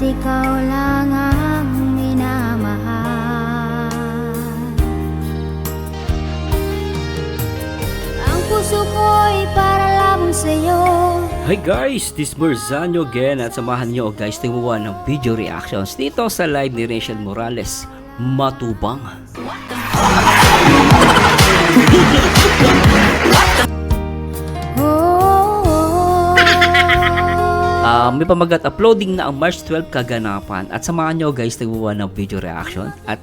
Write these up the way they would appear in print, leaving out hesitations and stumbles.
ikaw lang ang minamahal. Ang puso ko'y para lamang sa'yo. Hi guys, this is Berzanyo again at samahan nyo guys tingmuwa ng video reactions dito sa live ni Rachel Morales, Matubang. May pamagat uploading na ang March 12 kaganapan at samahan nyo guys tingmuwa ng video reaction at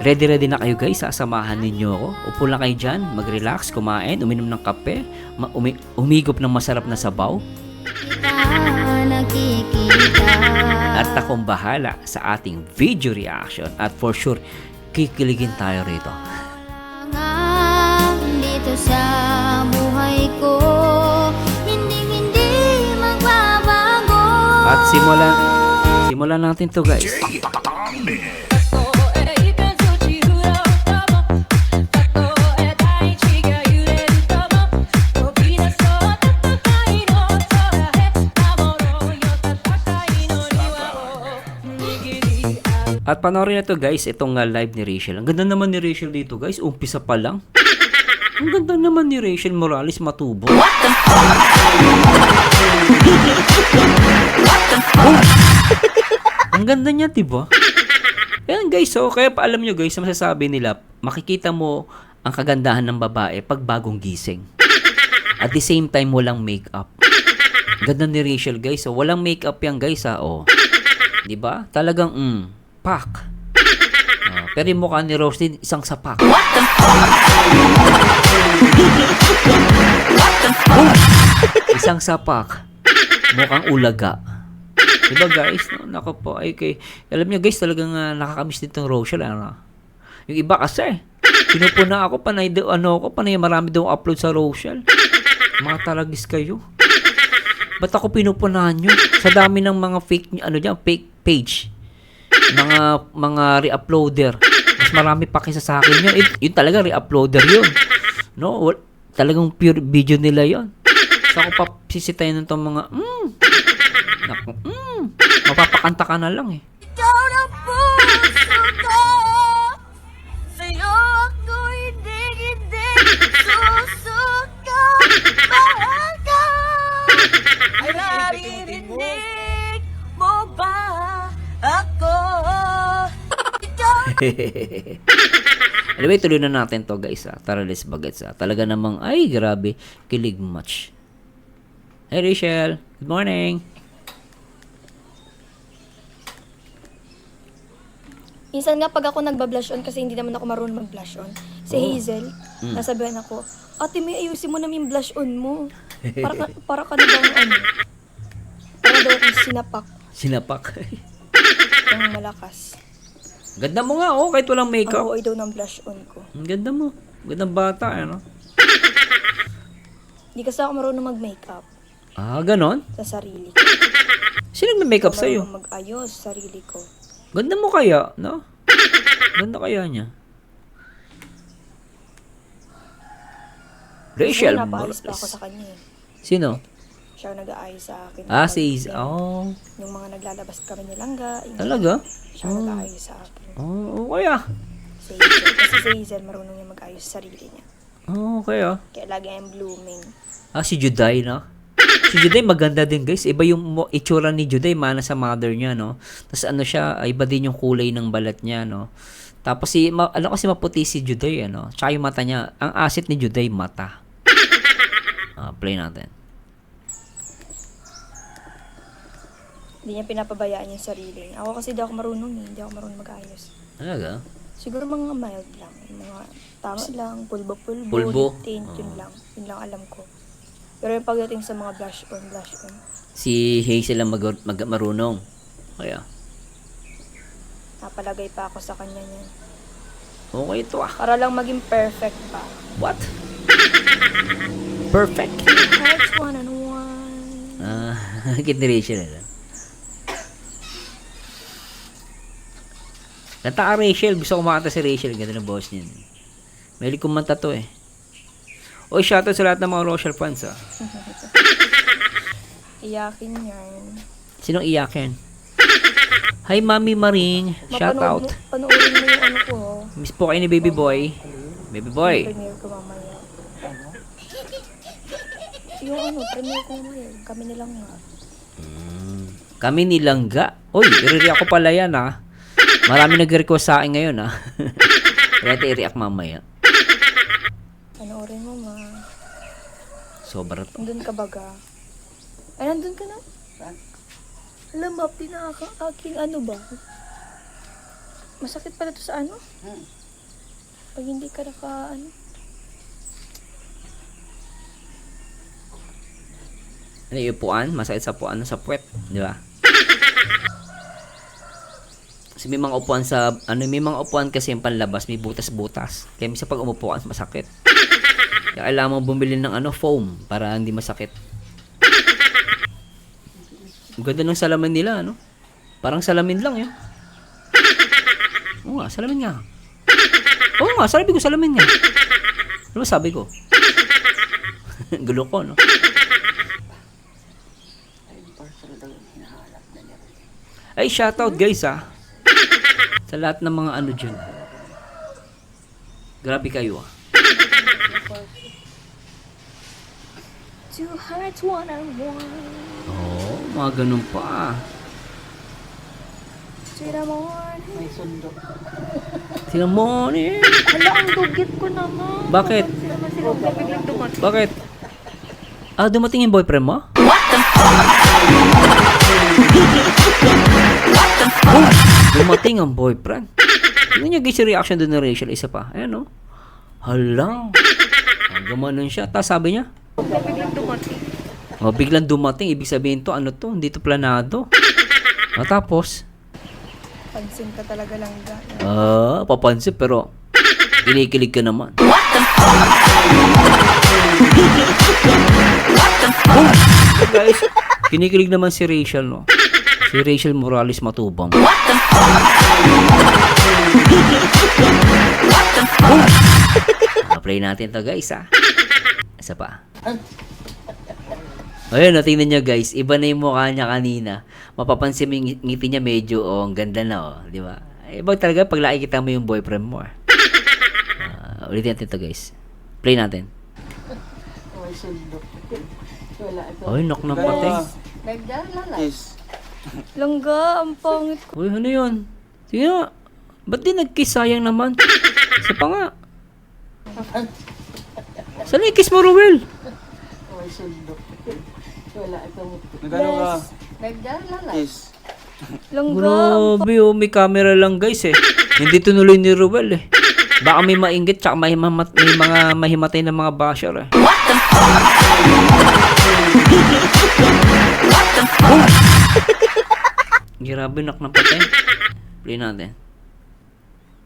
ready na kayo guys, sasamahan ninyo ako. Upo lang kayo dyan, mag-relax, kumain, uminom ng kape, umigop ng masarap na sabaw. At akong bahala sa ating video reaction at for sure, kikiligin tayo rito. Dito sa buhay ko, hindi magbabago. At simulan natin to guys. At panoorin na to guys, itong live ni Rachel. Ang ganda naman ni Rachel dito guys, umpisa pa lang. Ang ganda naman ni Rachel Morales, Matubang. Ang ganda niya, diba? Ayan guys, so kaya pa alam nyo guys, masasabi nila, makikita mo ang kagandahan ng babae pag bagong gising. At the same time, walang makeup. Ganda ni Rachel guys, so walang makeup yan guys ha, oh. Diba? Talagang, pak. Pero yung mukha ni Roslyn, isang sapak. Isang sapak. Mukhang ulaga. Diba guys? Nako po. Ay, okay. Alam nyo guys, talagang nakakamiss nitong Rochelle. Ano? Yung iba kasi, pinupuna ako, panay marami daw upload sa Rochelle. Mga talagis kayo. Ba't ako pinupunahan nyo? Sa dami ng mga fake page. Mga re-uploader. Mas marami pa kaysa sa akin yun. Yun talaga re-uploader yun. No? Talagang pure video nila yun. So ako pa sisitayin ng itong mga naku, mapapakanta ka na lang eh. Ikaw na puso ko, sa'yo ako'y digid-dig, susuka, mahal ka. Ay naririnig mo ba ako? Anyway, tuloy na natin to guys. Tara, let's bagets. Talaga namang, ay grabe, kilig much. Hey Rachel, good morning. Minsan nga pag ako nagbablush on, kasi hindi naman ako marunong mag-blush on, si Hazel, nasabihan ako, ate may ayusin mo naman yung blush on mo. Para ka na bang para daw akong sinapak Sinapak. ng malakas. Ganda mo nga, oh, kahit walang Ang makeup. OA daw ng blush on ko. Ang ganda mo. Gandang bata, ano? Hindi kasi ako marunong mag-makeup Ganon? sa sarili ko. Sino nagme-makeup sa'yo? Marunong mag-ayos sa sarili ko. Ganda mo kaya, no? Ganda kaya niya. Rachel Kasi napaayos pa ako Morales. sa kanya eh. Sino? Siya ang nag-aayos sa akin. Si Iz. Oh. Yung mga naglalabas kami ni Langga. Talaga? Siya ang nag-aayos sa akin. Oh, kaya. Si Hazel. Kasi si Hazel marunong niya mag-ayos sa sarili niya. Oh, kaya. Kaya lagi I'm blooming. Si Juday, no? Si Juday maganda din, guys. Iba yung itsura ni Juday, mana sa mother niya, no? Tapos ano siya, iba din yung kulay ng balat niya, no? Tapos kasi maputi si Juday, ano? Tsaka yung mata niya. Ang asset ni Juday, mata. Play natin. Hindi niya pinapabayaan yung sarili niya. Ako kasi di ako marunong eh. Hindi ako marunong mag-ayos. Talaga? Siguro mga mild lang. Yung mga tama lang, pulbo-pulbo, Pulbo? lip tint, yun lang. Yun lang alam ko. Pero yung pagdating sa mga blush on. Si Hazel ang marunong. Kaya. Napalagay pa ako sa kanya niyan. Okay ito Para lang maging perfect pa. What? Perfect? Hearts one and one. Kiniration na lang. Kanta ka Rachel. Gusto ko makanta si Rachel. Ganda ng boss niyan. Mahilig kumanta to eh. Oy, shoutout sa lahat ng mga Rochelle fans Iyakin yan. Sinong iyakin? Hi, Mami Maring. Shout out. Panoorin mo yung ano ko. Miss po kayo ni Baby Boy. Baby Boy. Premiere ko mamaya. Yung ano, premiere ko mamaya. Kami nilang nga. Kami nilangga. Uy, i-react ko pala yan ha. Marami nag-request sa akin ngayon ha. Kaya ito i-react mamaya. Panoorin mo, ma. Sobra to. Nandun ka baga? Ay, nandun ka na? Alam ba, aking ano ba? Masakit pala to sa ano? Pag hindi ka naka, ano? Ano yung upuan? Masakit sa upuan, sa puwet. Di ba? Kasi may mga upuan sa, may mga upuan kasi yung panlabas, may butas-butas. Kaya minsan pag umupo ka, masakit. Kaya kailangan mo bumili ng foam para hindi masakit. Ang ganda ng salamin nila, ano? Parang salamin lang yun. Oo nga, salamin nga. Oo nga, sabi ko salamin nga. Ano ba sabi ko? Gulo ko, no? Ay, shoutout guys, ha? Sa lahat ng mga ano dyan. Grabe kayo, ha? Two hearts, one and one. Oo, mga ganun pa. To the morning. Sila morning. Hala, ang dugit ko naman. Bakit? Sila biglang dumating. Bakit? Ah, dumating yung boyfriend mo? Oh, dumating ang boyfriend. Tingnan niyo guys yung reaction doon ni Rachel. Isa pa. Ayan o. Hala. Gumanon siya. Tapos sabi niya. Biglang dumating. Oh, biglang dumating. Ibig sabihin to, ano to? Hindi to planado. Tapos. Pansin ka talaga lang ga. Papansin pero kinikilig ka naman. Oh, guys, kinikilig naman si Rachel, no? Si Rachel Morales Matubang. Play natin to guys, ha? Isa pa. Ayun, tingnan niya guys. Iba na yung mukha niya kanina. Mapapansin mo yung ngiti niya medyo, ang ganda na, di ba? Iba talaga pag nakikita mo yung boyfriend mo. Ulitin natin to guys. Play natin. Ay, knock ng pati. Langga, ang pangit ko. Uy, ano yun? Sige nga. Ba't di nag-kiss? Sayang naman. Isa pa nga. Saan yung kiss mo, Ruel? Nagano ka? Yes. Langga, Grabe, may camera lang guys eh. Hindi tunuloy ni Ruel eh. Baka may mainggit tsaka may mga mahimatay na mga basher eh. Grabe, knock ng patay. Play natin.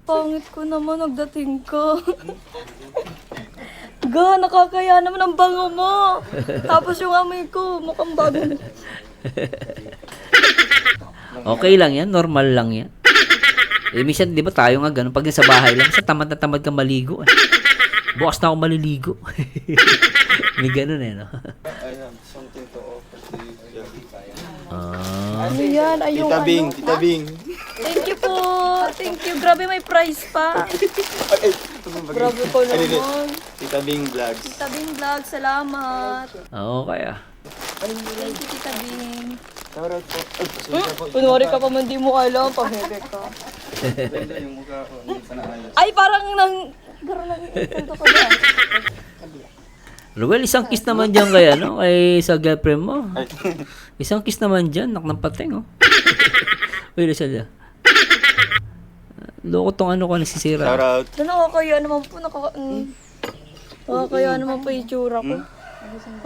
pangit ko naman, nagdating ka. Ga, nakakaya naman ang bango mo. Tapos yung amoy ko, mukhang bago. Okay lang yan, normal lang yan. Eh, minsan, di ba tayo nga ganun, pag nasa bahay lang, sa tamad na tamad ka maligo. Eh. Bukas na ako maliligo. May ganun eh, no? I have something to offer to you. Ano yan? Ay, yung Tita Bing, ano? Tita Bing. Thank you po. Thank you. Grabe, may prize pa. Ay, ito pong bagay. Grabe ko naman. Tita Bing Vlogs. Tita Bing Vlog, salamat. Oo, kaya. Thank you, Tita Bing. Shoutout po. Ay, pasensya po. Kunwari ka pa man di mo alam, pahebe ka. Ganda yung mukha ko. Hindi pa naayos. Ay, parang Garo lang ito ko dyan. Ruel, isang kiss naman dyan kaya, no? Kay sa girlfriend mo. Ay, Isang kiss naman dyan, nak ng pateng, oh. Uy, Rizal, loko tong ano ko nasisira. shoutout. Nakakaya naman po, nakakaya naman po yung tsura ko.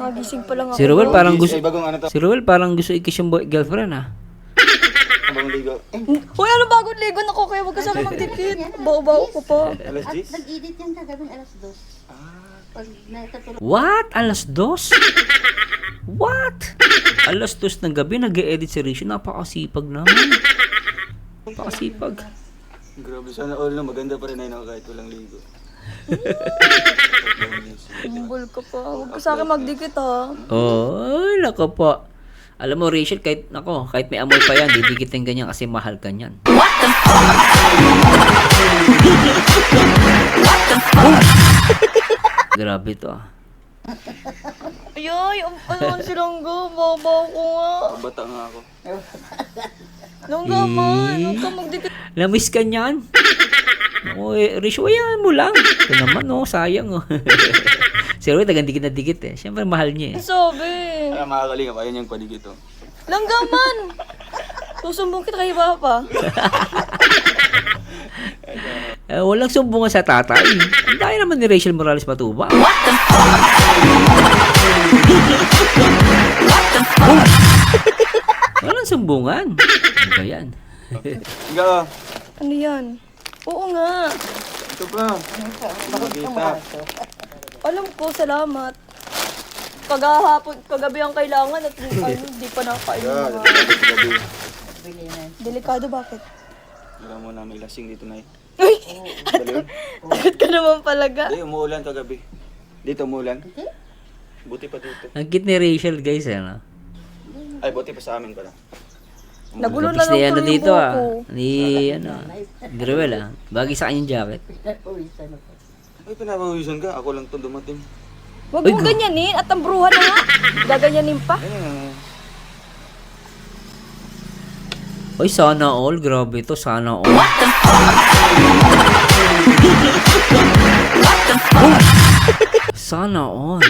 Nagising pa lang ako. Si Ruel parang gusto, Ay, bagong ano to? si Ruel parang gusto i-kiss yung girlfriend, ah. Bagong ligo. Uy, ano bagong ligo na ko? Kaya huwag ka sa akin magdikit. Bao-bao ko pa. Alas 10? Nag-edit yan kagabing alas 2. Pag nakatulog What? Alas 2? What? Alas 2 ng gabi, nag-e-edit si Rishi. Napakasipag naman. Napakasipag. Grabe, sana all na maganda pa rin ay ako kahit walang ligo. Humbol ka pa. Huwag ka sa akin magdikit ha. Oh, ay, naka pa. Alam mo, Rachel, kahit may amoy pa yan, didikitin ganyan kasi mahal ka niyan. Grabe to ah. Ay, ano si Langga? Babaw ko nga. Bata nga ako. Langga man, huwag ka magdikit. Namiss ka niyan. Ako, Rachel, ayan mo lang. Ito naman, oh, sayang, oh. Si Roy, dikit na dikit eh. Siyempre, mahal niya eh. Sabi. Kaya makakalingap, ayun yung paligid to. Langga man! Susumbong kita kay Papa. Walang sumbungan sa tatay. Ang dahil naman ni Rachel Morales Matuba. Walang sumbungan. Ano ba yan? Higa, Ano yan? Oo nga. ito pa. Makita. Alam ko, salamat. Kagabi ang kailangan at di pa nakain. Higa, gabi. Delikado, bakit? Higa muna, may lasing dito na eh. Uy! Dali yun. Takot ka naman palaga. Hindi, umuulan kagabi. Dito umuulan. Buti pa dito. Ang cute ni Rachel, guys. Ano? Ay, buti pa sa amin pala. Nagulo na Kapis lang ni ano tuloy yung dito ah. buko. Ni ni Ruel ah. Bagay sa kanyang jacket. Ay, pinapawisan ka. Ako lang to dumating. Huwag mong ganyanin at ang bruha na nga. Gaganyanin pa. Ayun. Oy, sana all. Grabe to. Sana all. Sana all.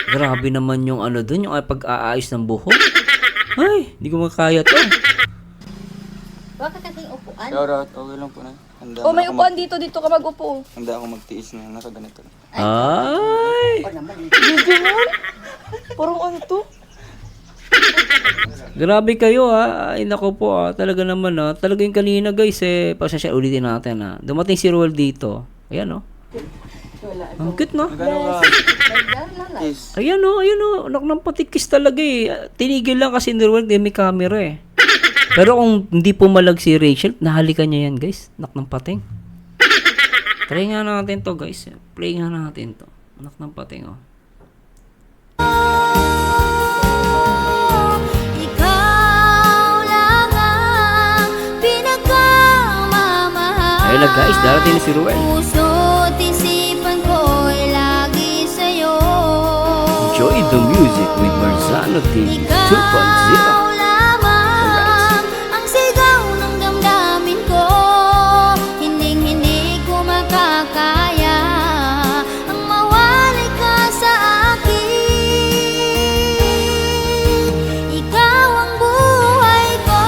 Grabe naman yung ano dun. Yung pag-aayos ng buhok. Ay, hindi ko makaya to. Baka kasing upuan. Shoutout, okay lang po na. Handa Oh, na may ako upuan dito ka mag-upo. Handa ako magtiis na nakaganito. Ay. O naman. Parang ano to? Grabe kayo ha. Ay nako po ha. Talaga naman ha. Talaga yung kanina guys eh. Pasensya ulitin natin ha. Dumating si Ruel dito. Ayan oh. Ang cute no? Magkano ka? Nagdala. Tiis. Ayan o, anak ng patikis talaga eh. Tinigil lang kasi ni Ruel, may camera eh. Pero kung hindi pumalag si Rachel, nahalikan niya yan guys. Anak ng pating. Try nga natin to guys. Play nga natin to. Anak ng pating oh. Ikaw lang ang pinakamamahal. Ayun lang guys, darating na si Ruel. Puso't isipan ko'y lagi sa'yo. Enjoy the music with Marzano TV 2.0. Ikaw lamang ang sigaw ng damdamin ko. Hinding-hindi ko makakaya ang mawalay ka sa akin. Ikaw ang buhay ko.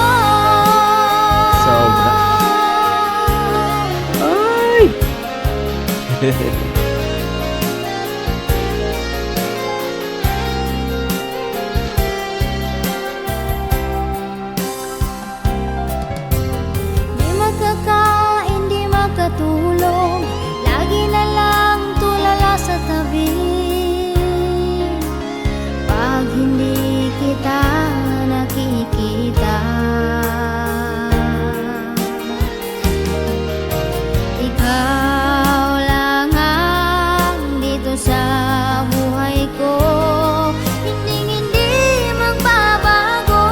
Sobra. Ay! Di makakain, di makatulog, lagi na lang tulala sa tabi. Pag hindi kita nakikita, ikaw lang ang dito sa buhay ko. Hindi magbabago.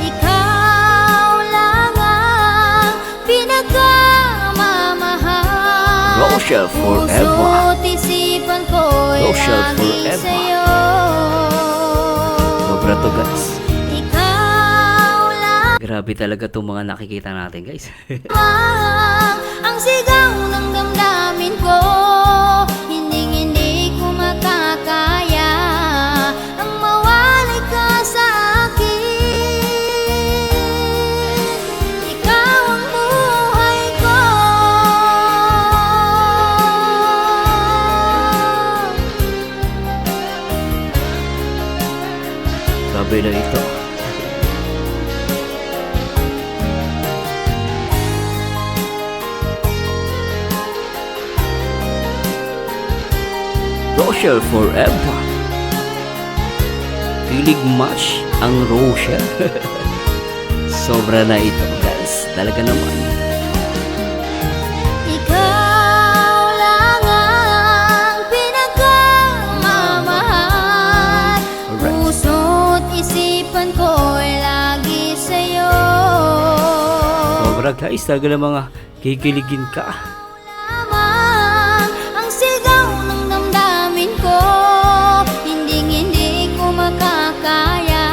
Ikaw lang ang pinakamamahal. Rochelle forever. Puso't isipan ko'y Rochelle lagi forever. sa'yo. Sobra to guys. Ikaw lang Grabe talaga itong mga nakikita natin guys. ang sigaw ng damdamin ko. Hinding-hindi ko makakaya ang mawalay ka sa akin. Ikaw ang buhay ko. Grabe na ito. Rochelle forever. Kilig match ang Rochelle. Sobra na ito guys. Talaga naman. Ikaw lang ang pinakamamahal. Sobra guys, talaga ng mga kikiligin ka. lamang ang sigaw ng damdamin ko. Hindi ko makakaya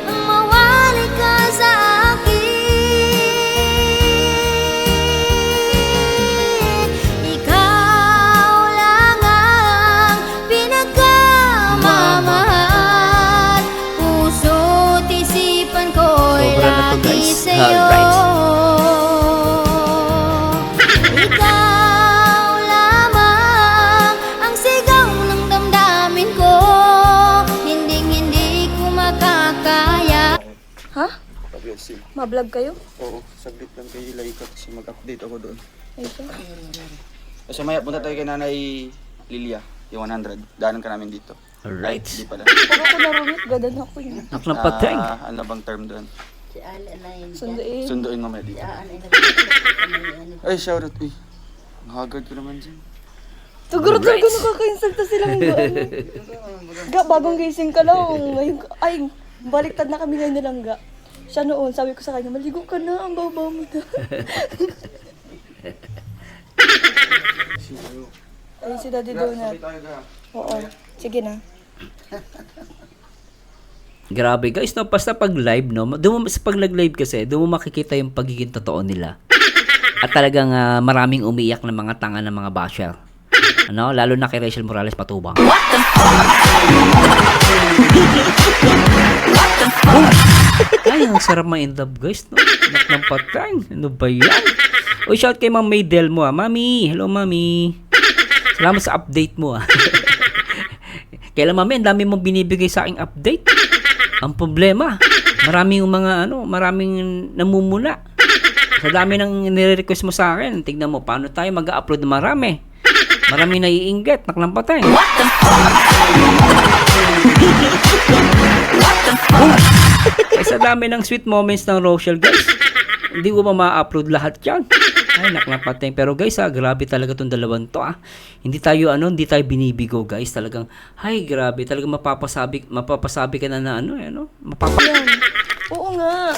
ang mawali ka sa akin. Ikaw lang ang pinagmamahal. Puso't isipan ko'y Sobra na to, lagi guys. sa'yo. Alright. Ikaw lamang ang sigaw ng damdamin ko. Hindi ko makakaya. Ha? Pag-blessing. Ma-vlog kayo? Oo, saglit lang kay Laika kasi mag-update ako doon. Ay, siya. Kasi maya punta tayo kay Nanay Lilia, yung 100. Daanan ka namin dito. Alright. Hindi pala. Pag ako narunit, gadan ako yun. Naknapateng. Ano bang term doon? Si Ali na yun. Sunduin. Sunduin mamaya Si dito. Aan ay nagpapalito. Ay, shoutout. Uy, ang haggard ko naman dyan. Siguro talaga nakaka-insulta silang ano. Ga, bagong gising ka lang. Ngayon, ay, baliktad na kami ngayon nilang ga. Siya noon, sabi ko sa kanya, maligo ka na, ang babaw mo na. Ay, si Daddy Donut. Sabay tayo ga. Oo, sige na. Grabe guys, no? Basta pag live, no? Sa pag nag-live kasi, doon mo makikita yung pagiging totoo nila. At talagang maraming umiiyak ng mga tanga ng mga basher. Ano? Lalo na kay Rachel Morales Patubang. Ay, ang sarap ma-in love guys, no? Anak ng patay. Ano ba yan? Uy, shout kay Ma'am Maydel mo, Mami, hello, Mami. Salamat sa update mo, Kailan, Mami, ang dami mong binibigay sa aking update. Ang problema, maraming maraming namumula. Sa dami ng nire-request mo sa akin, tignan mo, paano tayo mag-upload na marami. Maraming naiinggit, naklampatay. Ay, sa dami ng sweet moments ng Rochelle, guys. Hindi ko pa ma-upload lahat yan. Ay, naklampatay. Pero guys, grabe talaga tong dalawang to, Hindi tayo binibigo, guys. Talagang, ay, grabe. Talagang mapapasabi ka na Yan. Oo nga.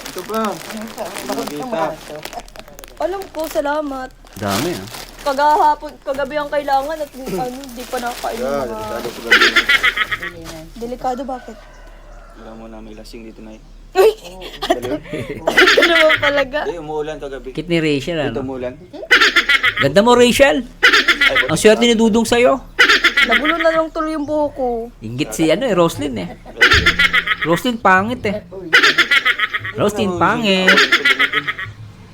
Ito pa. Makita. Alam ko, salamat. Dami, Kagabi ang kailangan at di pa nakakain ng Yeah, mga... delikado ko gabi. Delikado, bakit? Alam mo na, may lasing dito na Uy! Dali. Ito naman palaga. Hindi, umuulan kagabi. Kit ni Rachel, Dito umuulan. Ganda mo, Rachel. Ang swerte ni Dudong sa'yo. Nagulo na lang tuloy yung buhok ko. Inggit si Roslyn, Roslyn pangit, Roslyn pangit.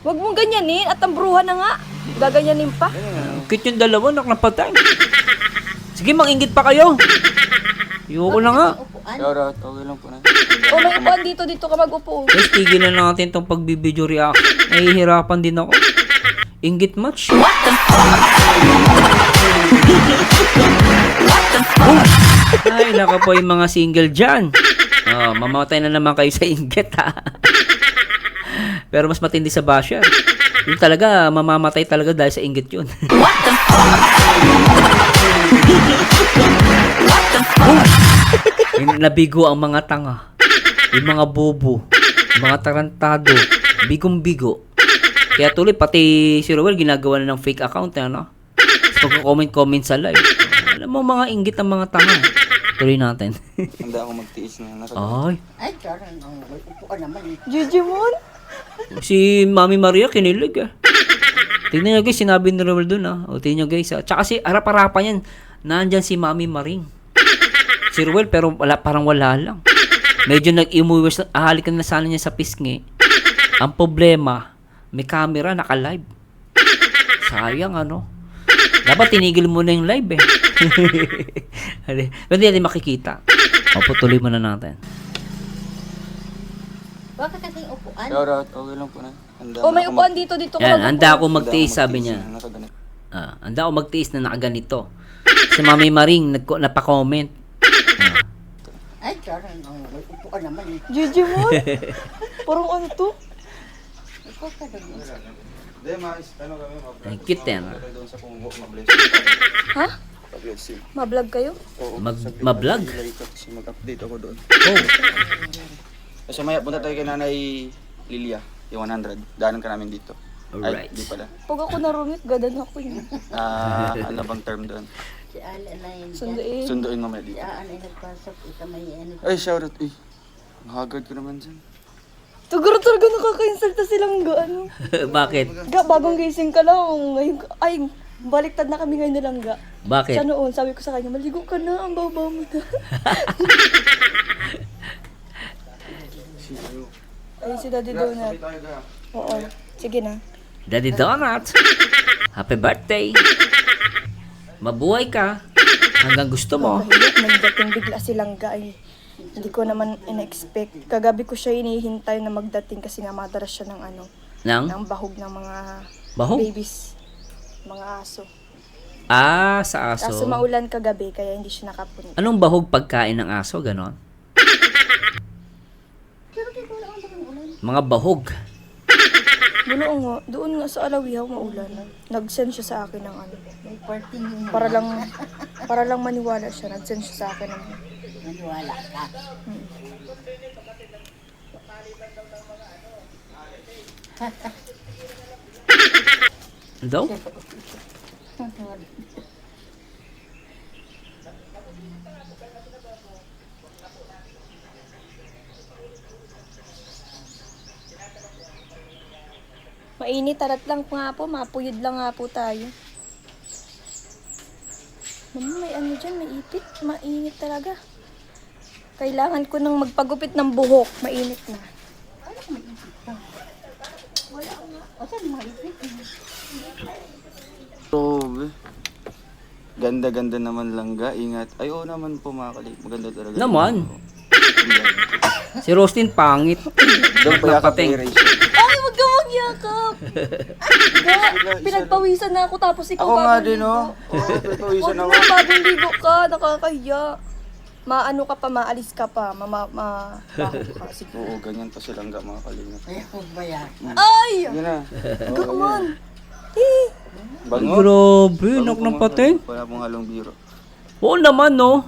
Huwag mong ganyanin at ang bruha na nga. Gaganyanin pa. Kit yung dalawa, naknapatay. Sige, manginggit pa kayo. Ayoko na nga. Upuan. Shoutout, okay lang po na. O may upuan dito ka mag-upo. Guys, tigilan na natin tong pagbibideo reaction. Nahihirapan din ako. Inggit match. Ay, naka po yung mga single dyan. Mamatay na naman kayo sa inggit, Pero mas matindi sa basher. Yung talaga, mamamatay talaga dahil sa inggit yun. Yung nabigo ang mga tanga. Yung mga bobo. Yung mga tarantado. Bigong-bigo. Kaya tuloy, pati si Rowell ginagawa na ng fake account, Sa pagko-comment sa live. Alam mo, mga inggit ang mga tanga. Tuloy natin. Handa ako magtiis na. Ay, Ay, Sharon, ang upuan naman. Gigi Mon? si Mami Maria kinilig, Tingnan nyo guys, sinabi ni Rowell dun, O, tingnan nyo guys, Tsaka si harap-harapan yan, nandyan si Mami Maring. Si Rowell, pero parang wala lang. Medyo nag-imuwas, ahalikan na sana niya sa pisngi. Ang problema, may camera, naka-live. Sayang, Dapat tinigil mo na yung live, Pero hindi makikita. O, tuloy mo na natin. Baka kasing upuan. Shoutout, okay lang po na. Handa O may ako upuan dito ka Yan, mag-upo. handa ako magtiis, sabi niya. na nakaganit. Handa ako magtiis na nakaganito. Si Mami Maring, napaka-comment. Ay, Sharon, ang upuan naman. Gigi Mon? Parang ano to? Ikaw ka doon. Hindi, kami, ma-vlog. Ang cute, Doon sa Pumbo, ma-bless. Ha? Pa-blessing. Ma-vlog kayo? Oo, saglit Ma-vlog? lang kay Laika kasi mag-update ako doon. Oh, Kasi maya punta tayo kay Nanay Lilia, yung 100. Daanan ka namin dito. Alright. Ay, di pala. Pag ako narumit, gadan ako yun. Ano bang term doon? Si Ala na yun. Sunduin. Sunduin mo, Mel. Si Aan ay nagpasok. Ito may ano. Ay, shoutout. Uy, mahagad ko naman dyan. Siguro talaga nakaka-insulta silang ano. Bakit? Ga, bagong gising ka lang. Ngayon, ay, baliktad na kami ngayon nilang ga. Bakit? Siya noon, sabi ko sa kanya, maligo ka na, ang babaw mo na. Ay, si Daddy Donut. Oo, sige na. Daddy Donut, happy birthday. Mabuhay ka hanggang gusto mo. Mahirap, nagdating bigla silang ga. Ay, hindi ko naman in-expect. Kagabi ko siya hinihintay na magdating kasi nga madalas siya ng ano, Nang? ng bahog ng mga Bahog? babies. Mga aso. Ah, sa aso. Kaso maulan kagabi, kaya hindi siya nakapunta. Anong bahog pagkain ng aso, ganon? Mga bahog. Doon nga sa Alawihaw maulan. Nag-send siya sa akin ng ano. May party yun. Para lang maniwala siya. Nag-send siya sa akin ng Maniwala ka. Daw? mainit, tarat lang nga po, mapuyod lang nga po tayo. Mama, may ano dyan, may ipit. Mainit talaga. Kailangan ko nang magpagupit ng buhok. Mainit na. O saan mga ipit? Grabe. Ganda-ganda naman langga. Ingat. Ay, oo naman po mga kalip. Maganda talaga. Naman. Si Rostin pangit. Doon pa yakap Napateng. kay Rachel. Ay, wag ka magyakap! Pinagpawisan na ako tapos ikaw Ako nga bagong din, ligo. oh. Oo, pagpawisan Huwag ako. na, bagong ligo ka, nakakahiya. Maano ka pa, maalis ka pa, baho ka. Sige. Oo, ganyan pa silang ga mga kalingap. Ay, huwag ba yan? Ay! Yun na. Come on! Eh! Bango. Grabe, nak ng pateng. Wala pong halong biro. Oo naman, no?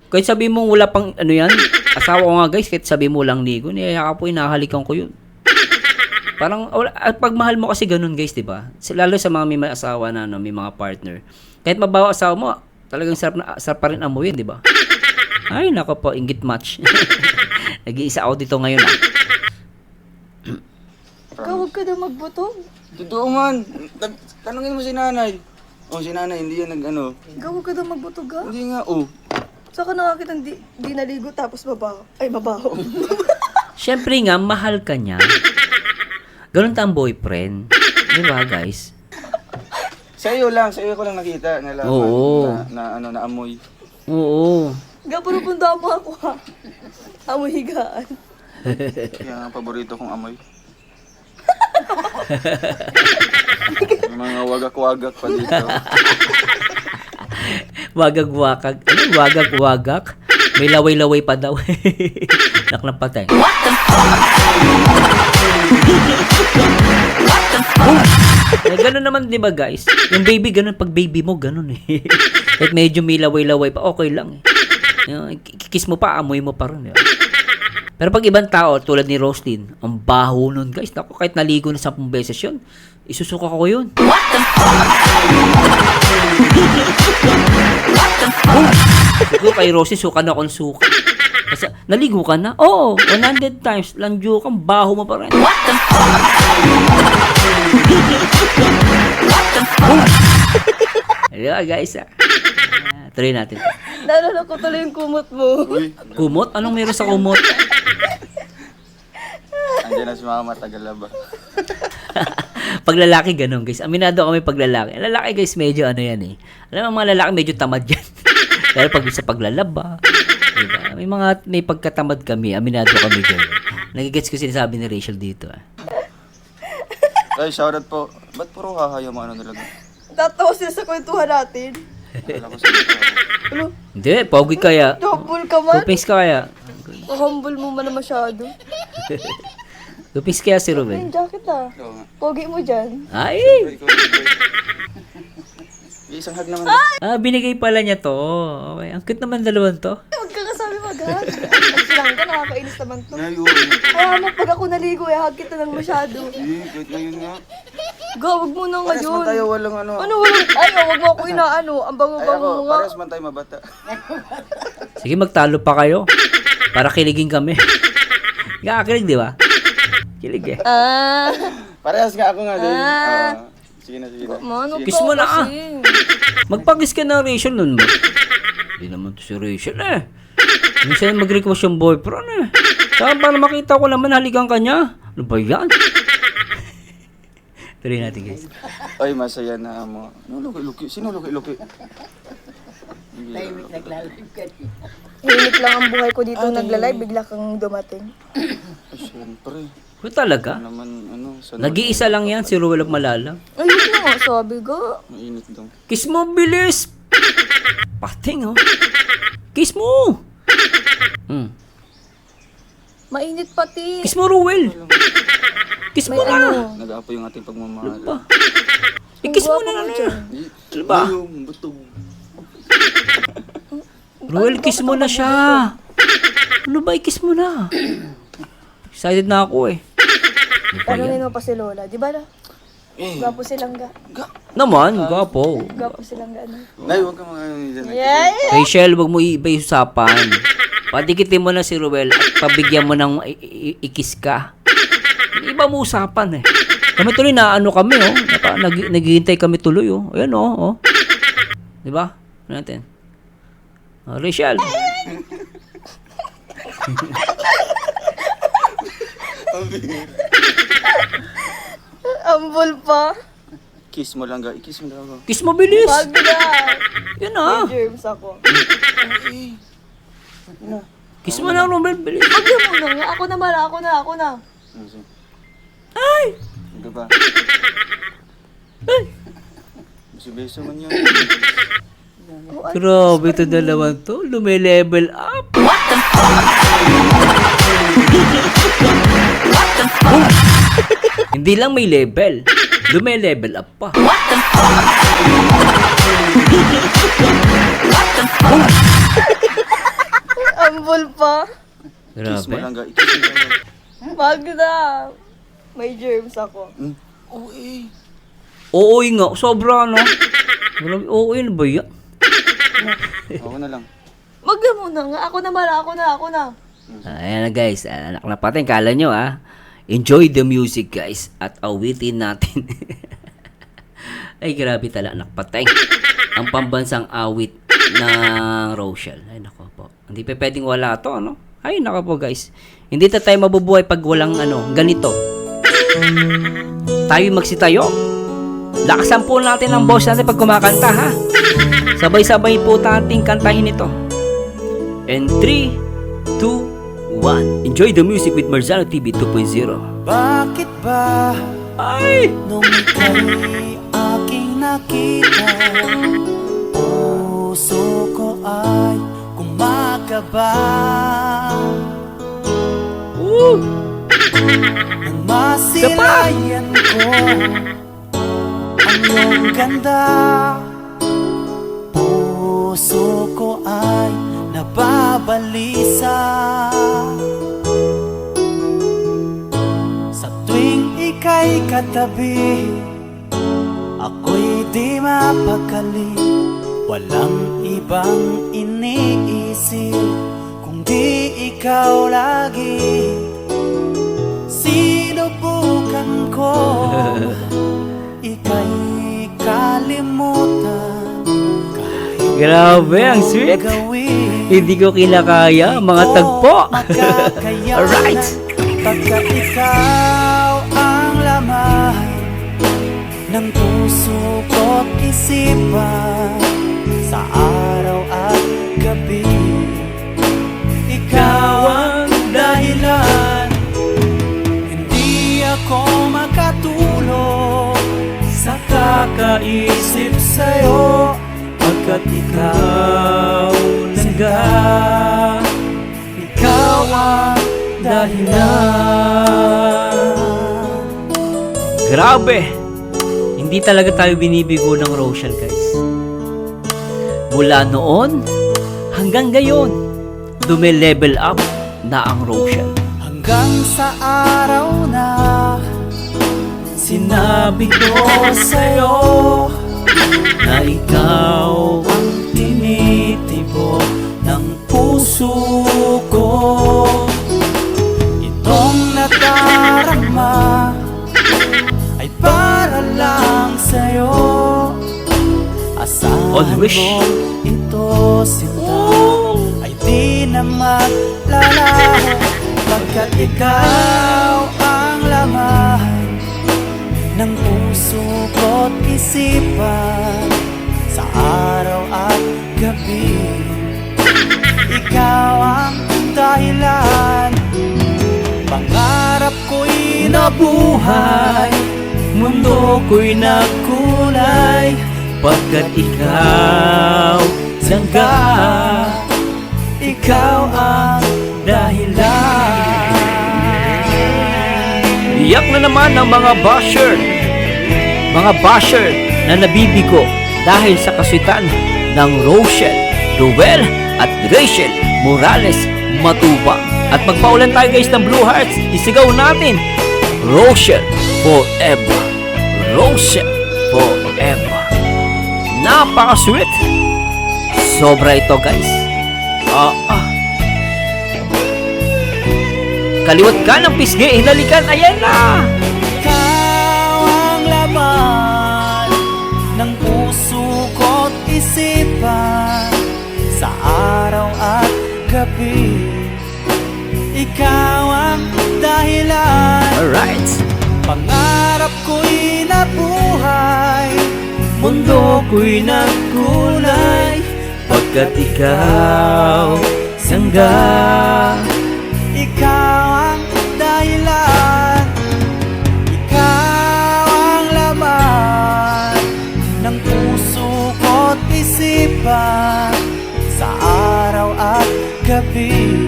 Kahit sabi mo wala pang ano yan, asawa ko nga guys, kahit sabi mo lang ligo, niyaya ka po, inahalikan ko yun. Parang, pag mahal mo kasi ganun guys, di ba? Lalo sa mga may asawa na, no, may mga partner. Kahit mabawa asawa mo, talagang sarap pa rin amuyin, di ba? Ay, nako po, inggit match. Nag-iisa ako dito ngayon, ah. Ikaw, huwag ka na magbutog. Totoo man. Tanungin mo si nanay. Oh, si nanay, hindi yan nag-ano. Ikaw, huwag ka na magbutog ha. Hindi nga, oh. Saka nakakita di naligo tapos mabaho. Ay, mabaho. Siyempre nga, mahal ka niya. Ganun ta ang boyfriend. Di ba, guys? Sa iyo ko lang nakita. Nalaman Oo. na amoy. Oo. Gapuro punta mo ako ha. Amoy higaan. Yan ang paborito kong amoy. May mga wagak-wagak pa dito. Wagag-wakag. Ano? Wagag-wagak? May laway-laway pa daw. Nak ng patay. Eh, ganun naman, di ba guys? Yung baby, ganun. Pag baby mo, ganun eh. Kahit medyo may laway-laway pa, okay lang eh. Yung, kikiss mo pa, amoy mo pa rin. Pero pag ibang tao, tulad ni Rostin, ang baho nun guys. Naku, kahit naligo na 10 beses yun, isusuka ko yun. Siguro kay Rostin, suka na akong suka. Kasi, naligo ka na? Oo, 100 times. Lanjo kang baho mo pa rin. Diba guys, tuloy natin. Naalala ko tuloy yung kumot mo. Uy, Kumot? Anong meron sa kumot? andyan na si mama, tagalaba. Pag lalaki, ganun guys. Aminado kami pag lalaki. Lalaki guys, medyo ano yan eh. Alam mo, mga lalaki medyo tamad yan. Pero pag sa paglalaba, diba? May pagkatamad kami. Aminado kami dyan. Nagigets ko sinasabi ni Rachel dito. Ay, shoutout po. Ba't puro hahayo mo ano talaga? Tatawa sila sa kwentuhan natin. Akala ko sa Ano? Hindi, pogi kaya. Humble ka man. Kupis ka kaya. Humble mo man na masyado. Kupis kaya si Ay, Ruben. jacket ah. Oo nga. Pogi mo dyan. Ay! Ikaw, isang hag naman. Binigay pala niya to. Okay, ang cute naman dalawang to. Huwag ka kasabi mag-hug. Nagsilang ka, nakakainis naman to. Nay, oo. Kaya mo, pag ako naligo, hag kita ng masyado. Kahit ngayon nga. Wag mo na Pares man tayo, ngayon. walang ano. Ano, wag mo ako inaano. Ang Ay bango-bango ako, mo nga. pares man tayo mabata. Sige, magtalo pa kayo. Para kiligin kami. Kakakilig, di ba? Kilig eh. Parehas nga ako nga din. Sige na, sige na. Mano Kiss mo na, kasi. Magpag-kiss ka na Rachel nun ba? Hindi naman to si Rachel eh. Minsan mag-request yung boyfriend eh. Saka para makita ko naman halikan ka niya. Ano ba yan? Tuloy natin guys. Ay, masaya na mo. Ano, luki-luki? Sino luki-luki? Himik lang ang buhay ko dito nagla-live, bigla kang dumating. Ay, siyempre. Kung talaga? Naman, ano, Nag-iisa lang yan si Ruel of Malala. Ayun na nga, sabi ko. Mainit daw. Kiss mo, bilis! Pating oh. Kiss mo! Mainit pati. Kiss mo, Ruel! Kiss mo May na! ano. Nag-aapo yung ating pagmamahal. I-kiss mo na na. Ano ba? Yung butog. Ruel, kiss mo na siya. Ano ba, i-kiss mo na. Excited na ako eh. Tanungin mo pa si Lola, di ba na? Eh, Gwapo silang ga. Naman, gwapo. Gwapo silang ga. Ano? Nay, huwag ka mga ano dyan. Rachel, wag mo iiba yung usapan. Patikitin mo na si Ruel at pabigyan mo ng i-kiss ka. Iba mo usapan eh. Kami tuloy na ano kami oh. Naghihintay kami tuloy oh. Ayan oh. Di ba? Ano natin? Rachel. Ambol pa. Kiss mo lang, ga. I-kiss mo lang ako. Kiss mo bilis. Wag na. Yan ah. May germs ako. Kiss mo na Ruel bilis. Wag mo na nga. Ako na. Ano siya? Ay! Ano ba? Ay! Beso man yun. Grabe ito dalawan to. Lume-level up. Hindi lang may level. Lume-level up pa. Ambol pa. Kiss mo Grabe. lang, ga. I-kiss mo lang ako. Wag na. May germs ako. Oo eh. Oo nga. Sobra no. Grabe. Oo yun ba yan? Ako na lang. Wag mo na nga. Ako na. Ayan na guys. Anak na patin. Kala nyo enjoy the music guys. At awitin natin. Ay grabe talaga anak patay. Ang pambansang awit ng Rochelle. Ay nako po. Hindi pa pwedeng wala to ano. Ay nako po guys. Hindi tayo mabubuhay pag walang ganito. Tayo magsitayo. Lakasan po natin ang boss natin pag kumakanta ha. Sabay-sabay po nating kantahin ito. And 3, 2, 1. Enjoy the music with Marzano TV 2.0. Bakit ba Ay! nung ika'y aking nakita, puso ko ay kumakaba? Nang masilayan ko ang iyong ganda, puso ko ay nababalisa. Sa tuwing ika'y katabi, ako'y di mapakali. Walang ibang iniisip kundi ikaw lagi. Sinubukan ko ika'y kalimutan. Kahit Grabe, ang sweet. gawin, Hindi ko kinakaya, mga tagpo. magkakayanan. Alright. Pagka ikaw ang laman ng puso ko't isipan, sa araw at gabi, ikaw ang dahilan. Hindi ako makatulog sa kakaisip sa'yo, pagkat ikaw langga. Ikaw ang dahilan. Grabe! Hindi talaga tayo binibigo ng Rochelle guys. Mula noon hanggang ngayon, dume-level up na ang Rochelle. Hanggang sa araw na sinabi ko sa'yo na ikaw ang tinitibok ng puso ko. Itong nadarama ay para lang sa'yo. Asahan Always. mo ito sinta ay di na maglalaho, pagkat ikaw ang laman ng puso ko't isipan sa araw at gabi. Ikaw ang dahilan, pangarap ko'y nabuhay, mundo ko'y nagkulay, pagkat ikaw sangga, ikaw ang dahilan. Iyak na naman ang mga basher na nabibigo dahil sa kasuitan ng Rochelle, Ruel at Rachel Morales Matubang. At magpaulan tayo guys ng Blue Hearts, isigaw natin Rochelle forever, Rochelle forever. Napaka-sweet, sobra ito guys. Kaliwat ka ng pisngi, hinalikan, ayan na! Ikaw ang laman ng puso ko't isipan sa araw at gabi. Ikaw ang dahilan, Alright, pangarap ko'y nabuhay, mundo ko'y nagkulay, pagkat ikaw sangga, ikaw ang dahilan, ikaw ang laman ng puso ko't isipan sa araw at gabi.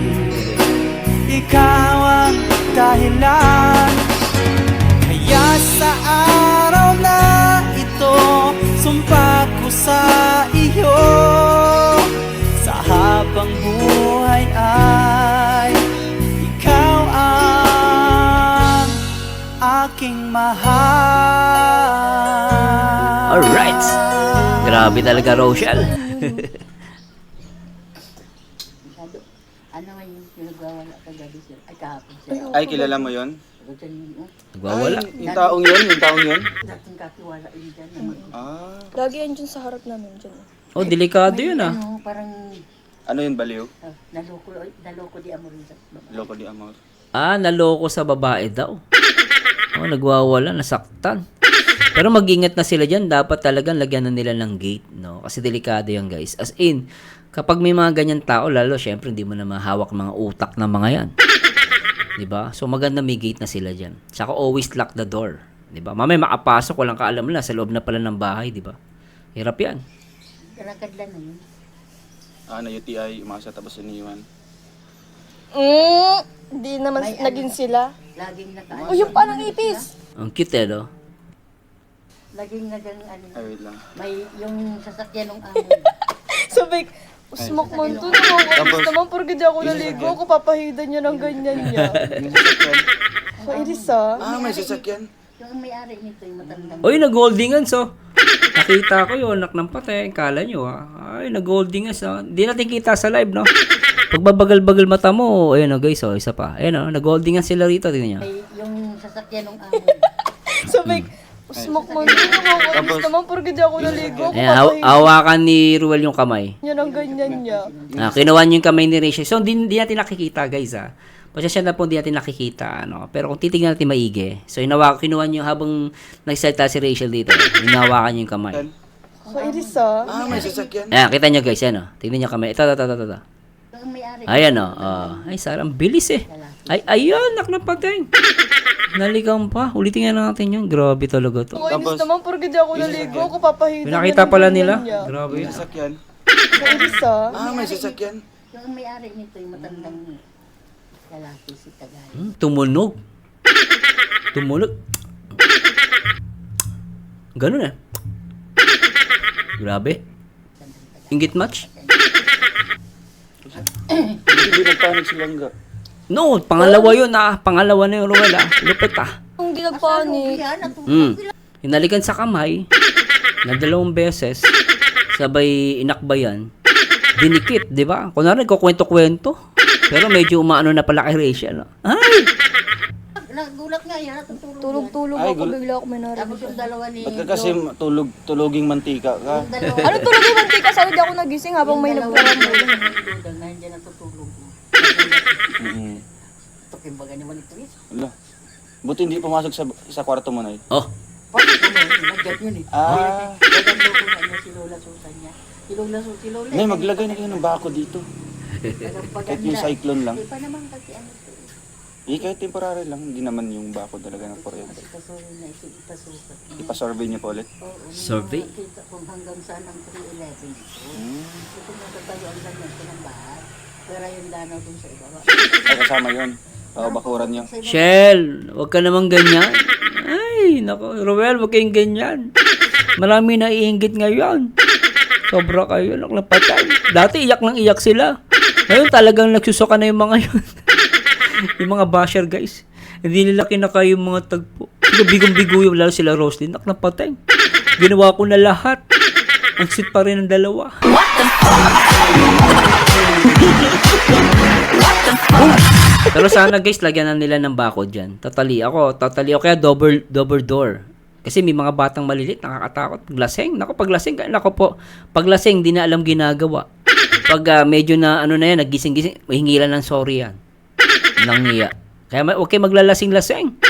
Ikaw ang dahilan, kaya sa araw na ito sumpa ko sa iyo, sa habang buhay ay ikaw ang aking mahal. alright. Grabe talaga Rochelle. Masyado. Ano nga yung pinagwawala kagabi sir? Ay, kahapon sir. Ay, kilala mo yon? Diyan yun. Nagwawala. Ay, yung taong yun? Dating katiwala yun dyan. Naman. Ah, Lagi yan dyan sa harap namin dyan. Oh, delikado yun ah. Ano, parang ano yun, baliw? naloko di amor yun. Loko di amor. Ah, naloko sa babae daw. Oh, nagwawala, nasaktan. Pero mag-ingat na sila dyan. Dapat talagang lagyan na nila ng gate, no? Kasi delikado yan, guys. As in, kapag may mga ganyan tao, lalo, syempre, hindi mo na mahawak mga utak ng mga yan. Diba? So, maganda may gate na sila dyan. Saka always lock the door. Diba? Mamaya makapasok, walang kaalam na, sa loob na pala ng bahay, diba? Hirap yan. Nakadlan na yun. Na UTI, umasa tapos iniwan. Hindi naman May naging sila. Laging naka... O yung parang ipis. Ang cute, no? Laging nagang ano. Ay, wait lang. May yung sasakyan ng amon. Sabi, smoke man to. Nakakainis naman. Porque di ako naligo. Ako papahidan niya ng ganyan niya. May sasakyan. Kainis ah. May sasakyan. Yung may-ari nito, yung matandang. Uy, nag-holdingan, so. Nakita ko yun, anak ng patay. Kala nyo, Ay, nag-holdingan, so. Di natin kita sa live, no? Pagbabagal-bagal mata mo, ayun, oh, guys, isa pa. Ayun, nag-holdingan sila rito, tingnan nyo. May yung sasakyan ng amon. Sabi, smoke man to. Nakakainis naman. Porque di ako naligo. Ako Ayan, papahidan hawakan ni Ruel yung kamay. niya ng ganyan niya. Kinuha niyo yung kamay ni Rachel. So, di natin nakikita, guys, Pasensya na po, di natin nakikita, Pero kung titignan natin maigi, so, kinuha niyo habang nagsalita si Rachel dito. Hinawakan niyo yung kamay. Kainis ah. May sasakyan. Ayan, kita niyo, guys, Tingnan niyo kamay. Ito. Yung may-ari. Ayan, Ay, sarang bilis, Ay, ayun, nak na patay. Naligaw pa. Ulitin nga natin yun. Grabe talaga to. Kainis naman. Porque di ako naligo. Ako papahidan niya Pinakita ng pala ganyan nila. niya. Grabe May yun. sasakyan. Kainis ah. May sasakyan. Yung may-ari nito, yung matandang lalaki si Tagay. Tumunog. Ganun Grabe. Inggit match? Hindi nagpanik si Langga. No, pangalawa yun Pangalawa na yung Ruel Lupit Hindi nagpanik. Yan, natutulog. Hinalikan sa kamay na 2 beses. Sabay inakbayan. Dinikit, di ba? Kunwari, kukwento-kwento. Pero medyo umaano na pala kay Rachel. Ay! Nagulat nga yan, natutulog. Tulog-tulog Ay, ako, bigla ako may Tapos narinig. yung dalawa ni... Ba't ka kasi tuloging mantika ka? Yung dalawa. Ano tulog yung mantika? Saan hindi ako nagising habang may nagparambulan. Na hindi natutulog. Mm-hmm. Tukimbaga ni Manituis. Wala. Buti hindi pumasok sa kwarto mo na eh. Oh, Pati ko na, nag-get yun eh. Ah. Gagando ko na niya si Lola Susan niya. Si Lola. Nay, maglagay na kayo ng bako dito. Kahit yung cyclone lang. Hindi pa naman kasi ano to eh. Kahit temporary lang. Hindi naman yung bako talaga ng kuryente. Kasi kasurvey na ito, ipasukat. Ipasurvey niyo po ulit. Oo, Survey? Kita kung hanggang saan ang 311 ito. Hmm. Ito natatayo ang ganyan ko ng bahay. Pero yung danaw dun sa ibaba. Ay, kasama yun. Bakuran niyo. Shell, wag ka naman ganyan. Ay, nako, Ruel, wag kayong ganyan. Marami na iinggit ngayon. Sobra kayo, naklapatay. Dati iyak lang iyak sila. Ngayon talagang nagsusuka na yung mga yun. Yung mga basher, guys. Hindi nila kinakaya yung mga tagpo. Bigong-bigo yung lalo sila Roslyn. Naklapatay. Ginawa ko na lahat. Ang sweet pa rin ng dalawa. Pero sana guys, lagyan na nila ng bako dyan. Totally ako. Kaya double door. Kasi may mga batang malilit, nakakatakot. Paglaseng. Nako po. Paglaseng, di na alam ginagawa. Pag medyo na, ano na yan, nagising-gising, mahingilan ng sorry yan. Nangiya. Kaya okay maglalasing-laseng.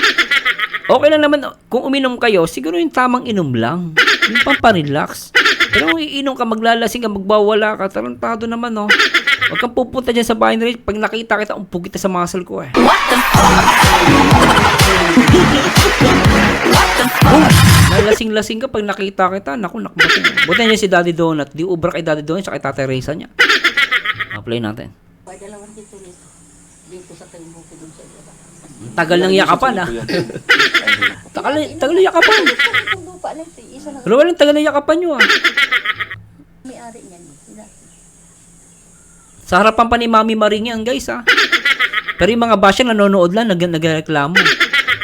Okay lang naman, kung uminom kayo, siguro yung tamang inom lang. Yung pamparelax. Pero kung iinom ka, maglalasing ka, magbawala ka, tarantado naman, no? Huwag kang pupunta dyan sa bahay na rin. Pag nakita kita, umpog kita sa muscle ko, eh. Nalasing-lasing ka, pag nakita kita, naku, nakbato. Buti niya si Daddy Donut. Di ubra kay Daddy Donut, tsaka kay Tatay Reza niya. Play natin. Pwede dalawang dito nito. Dito sa tayong buko dun sa ibaba. Tagal ng yakapan, ah. Tagal ng yakapan. Itong lupa na ito, isa lang. Pero walang tagal ng yakapan nyo, ah. May-ari niyan. Sila. Sa harapan pa ni Mami Maring yan, guys, ah. Pero yung mga basya nanonood lang, nagreklamo.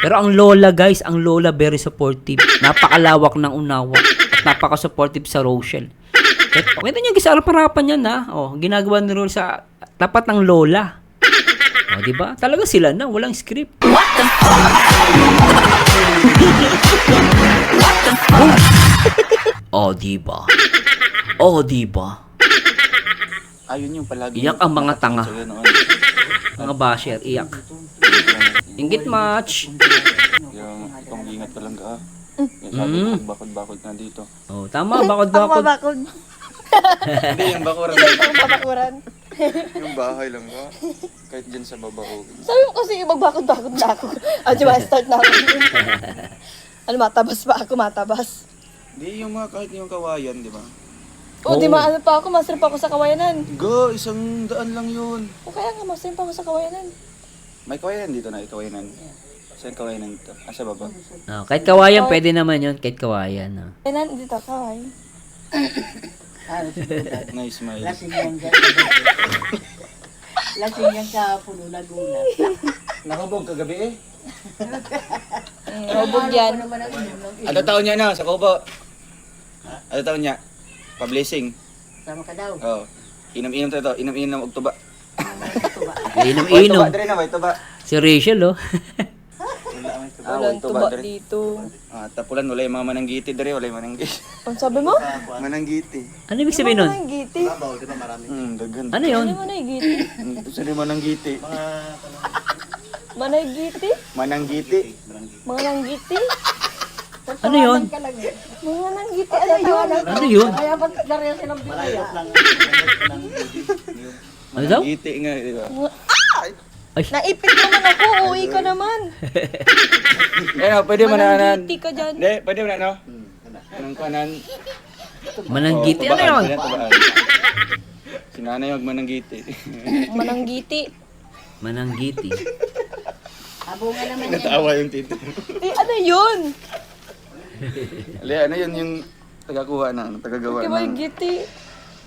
Pero ang lola, guys, very supportive. Napakalawak ng unawa. At napaka-supportive sa Rochelle. Okay na niya, guys, sa harapan yan, ha. Oh, ginagawa ni Rochelle sa tapat ng lola. O, diba? Talaga sila na, walang script. Oh, diba? Oh, diba? Ayun yung palagi. Iyak ang mga tanga. Sa'yo noon. Mga basher, iyak. Inggit match. Yung itong ingat ka lang ka. Yung sabi ko, bakod-bakod na dito. Oh, tama, bakod-bakod. Babakod. Hindi, yung bakuran. Hindi ako babakuran. Yung bahay lang ka. Kahit dyan sa baba. Sabi mo kasi magbakod-bakod na ako. Diba, start na ako. Ano, matabas pa ako, matabas. Hindi, yung mga kahit yung kawayan, di ba? O, di maano pa ako, master pa ako sa kawayanan. Go, 100 lang yun. O kaya nga, master pa ako sa kawayanan. May kawayan dito na, kawayanan. Saan kawayanan dito? Ah, sa baba. Oh, kahit kawayan, pwede naman yun. Kahit kawayan. Oh. Kawayanan, dito kaway. Ano si Lola? Nice smile. Lasing yan dyan. Lasing yan kahapon, ulag-ulag. Nakabog kagabi eh. Robog yan. Ano naman ang inom lang. Ano taon niya na, sa kubo? Ano taon niya? Pa-blessing. Sama ka daw. Oo. Inom-inom tayo to. Inom-inom og tuba. Inom-inom. Tuba, dire na, may tuba. Si Rachel, oh. Walang tuba dito. Ah, tapulan, wala yung mga mananggiti dire, wala yung mananggiti. Ang sabi mo? Mananggiti. Ano ibig sabihin nun? Ano giti? Dagan. Ano yun? Ano manay giti? Saan yung mananggiti? Manay giti? Mananggiti. Mga nanggiti? Ano yun? Mga nanggiti, ano yun? Ano yun? Kaya ba't lariya silang binaya? Ano daw? Mananggiti nga, di ba? Ay, Naipit naman ako, uwi ka naman. Ano, pwede mananan. Mananggiti ka dyan. Hindi, pwede man ano? Anong kanan? mananggiti. Oo, Ano yun? tubaan, tubaan. Si nanay yung mananggiti. Mananggiti. Mananggiti. Abunga naman yan. Natawa yung tito. Ano yun? Ali, ano yun yung tagakuha na, tagagawa Kaya na. may giti.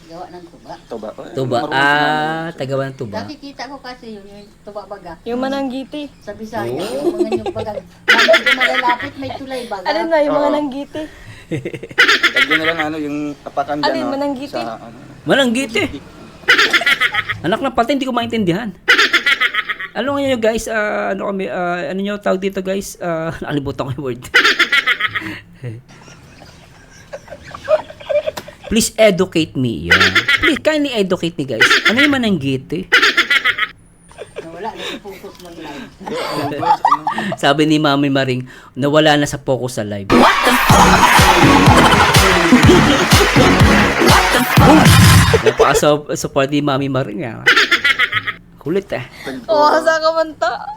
Gawa ng tuba. Tuba. Tuba. Tagawa ng tuba. Nakikita ko kasi yun, yung tuba baga. Yung mananggiti. Sa Bisaya, yung mga yung baga. Bakit ko malalapit, may tulay baga. Alin na, yung mga nanggiti. Lagyan na lang yung apakan dyan. Alin, no? mananggiti? Sa, Malanggiti. Anak ng pati, hindi ko maintindihan. Ano nga nyo guys, ano kami, ano nyo tawag dito guys, nakalimutan ko yung word. Please educate me. Yeah. Please, kindly educate me guys. Ano yung mananggiti? Nawala, nag-focus ng live. Sabi ni Mami Maring, nawala na sa focus sa live. Napaka-support ni Mami Maring. Kulit eh. Oo, sa kamanta.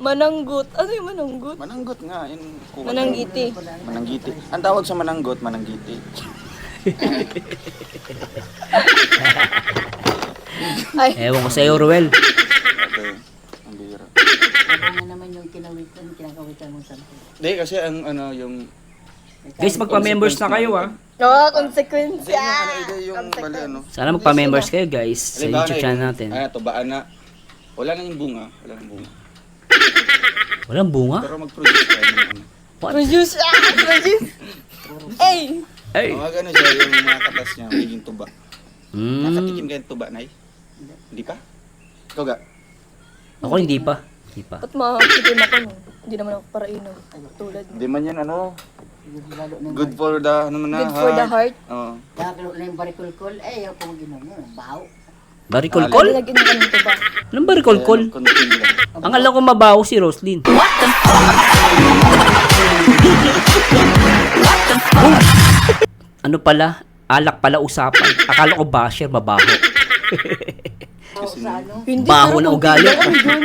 Mananggut. Ano yung mananggut? Mananggot nga. Yun, Mananggiti. Mananggiti. Ang tawag sa mananggot, mananggiti. Ay, Ewan ko sa'yo, Ruel. Okay. Ang bira. Ano nga naman yung kinakawitan mo sa Hindi, kasi ang ano, yung... Guys, magpa-members na kayo oo, konsekwensya. Yung bali ano. Sana magpa-members kayo guys sa Halimbawa YouTube na channel yung- natin. Tubaan na. Wala na yung bunga. Wala na yung bunga. Walang bunga? Pero mag-produce tayo ng ano. Produce. Produce. Ay. Ay! Mga gano'n siya, yung mga katas niya, magiging tuba. Mm. Nakatikim kayo ng tuba, Nay? Hindi pa? Ikaw ga? Ako hindi pa. Hindi pa. Ba't makakitikim ako no? Hindi naman ako para inom. Tulad mo. Hindi man yan, ano, lalo ng good for the, ano man na, Good for the heart. Oo. Lalo na yung barikulkol, ayaw ko mag-inom yun. Baho. Barikolkol? Lagi nag-inom ka ng tuba. Anong barikolkol? Kaya, konti lang. Ang alam ko mabaho si Roslyn. Ano pala? Alak pala usapan. Akala ko basher, mabaho. Baho sa ano? Hindi, Baho pero na kung ugali. kailangan dun,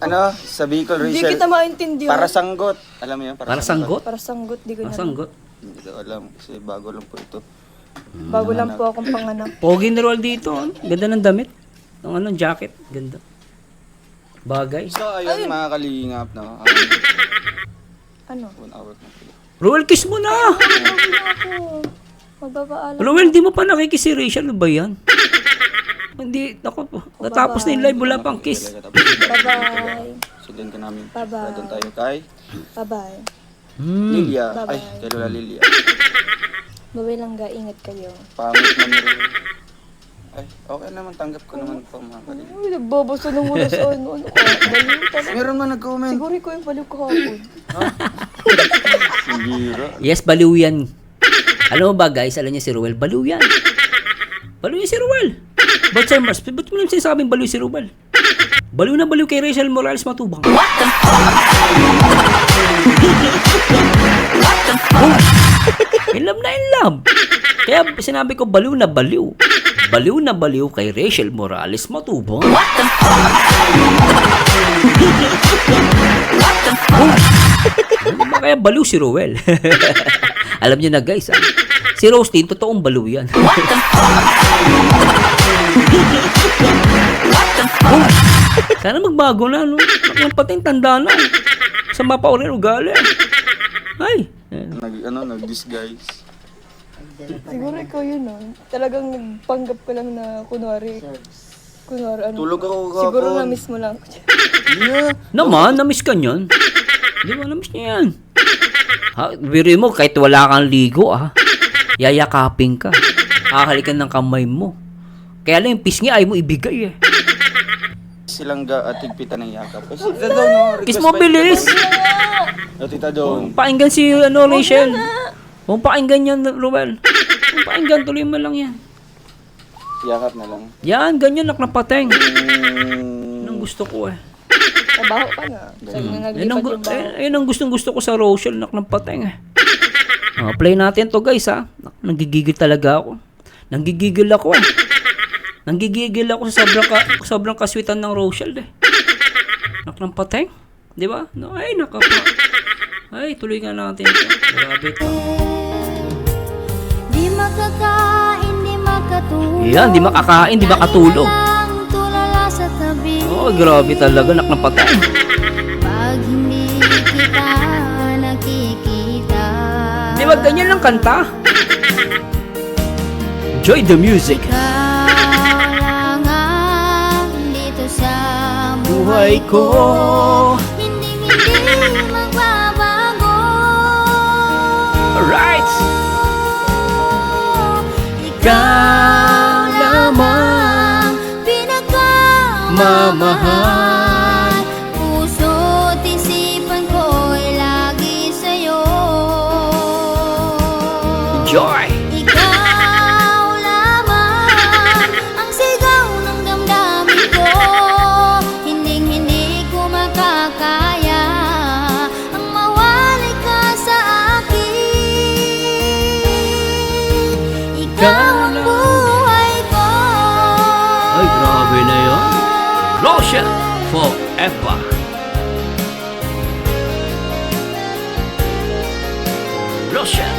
Ano, sa Bicol, Hindi Rachel, kita maintindihan. para sanggot. Alam mo yan? Para sanggot? Para sanggot, di ko na. Masanggot. Hindi ko alam, kasi bago lang po ito. Bago lang po akong panganak. Pogi ni Roel dito. Ganda ng damit. Ang ano, jacket. Ganda. Bagay. So, ayun, mga kalingap na. Ano? 1 hour na pala. Roel, kiss mo na! Bago na ako. Magbabaalam. Roel, di mo pa nakikis si Rachel. Ano ba yan? Hindi, ako po. Natapos na yung live, wala pang kiss. Bye-bye. Sundan ka namin. Bye-bye. Doon tayo kay Bye-bye. Lilia. Bye-bye. Ay, kay Lola Lilia. Bye-bye lang ga. Ingat kayo. Pangit na meron. Ay, okay naman. Tanggap ko naman po mga kalingap. Uy, nagbabasa ng wala sa ano. Ano ka? Baliw pala. Meron man nag-comment. Siguro ko yung baliw kahapon. Singira. Yes, baliw yan. Alam mo ba guys, alam niya si Ruel, baliw yan. Baliw yan si Ruel. Ba't sir Mars, ba't mo naman sinasabing baliw si Ruel? Baliw na baliw kay Rachel Morales Matubang. In love na in love. Kaya sinabi ko baliw na baliw. Baliw na baliw kay Rachel Morales Matubang. Ano ba kaya baliw si Ruel? Alam niyo na guys, si Roastin, totoong baliw yan. Sana magbago na, no? Ang pating tanda na. Sa mapa ulit ugali. Ay. Nag-disguise. Siguro ikaw yun, no? Talagang nagpanggap ka lang na kunwari ano. Tulog ako kahapon. Siguro na-miss mo lang. Yeah. Naman, na-miss ka niyan. Di ba, na-miss niya yan. Ha, biro mo, kahit wala kang ligo, yayakapin ka. Kakalikan ng kamay mo. Kaya lang yung pisngi ay mo ibigay eh. Silang tigpitan ng yakap. Kasi tita daw, no? Kiss mo, bilis! Tita daw. Pakinggan si Rachel. Kung pakinggan yan, Ruel. Kung pakinggan, tuloy mo lang yan. Yakap na lang. Yan, ganyan, naknapateng. Yan ang gusto ko eh. Nabaho ka na. Saan na Yan ang, naglipat yung baho? yan ang gustong-gusto ko sa Rachel, naknapateng eh. Play natin to guys ha. Nanggigigil talaga ako. Nanggigigil ako eh. Nanggigigil ako sa sobrang kaswitan ng Rachel eh. Naknapateng. Di ba? No, ay, nakapa. Ay, tuloy nga natin ito. Grabe ito. Di makakain, di makatulog. Yan, di makakain, di makatulog. Lang tulala sa tabi. Oh, grabe talaga, naknapateng. Pag hindi kita nakikita. Di ba ganyan lang kanta? Enjoy the music. Ikaw lang ang dito sa Buhay buhay ko. ko. Hindi magbabago. Alright. Ikaw lamang pinagmamahal. Puso't isipan ko'y lagi sa'yo. Enjoy. Ikaw lamang ang sigaw ng damdamin ko. Hinding-hindi ko makakaya ang mawali ka sa akin. Ikaw ang buhay ko. Ay, grabe na yun. Roshan forever. Roshan.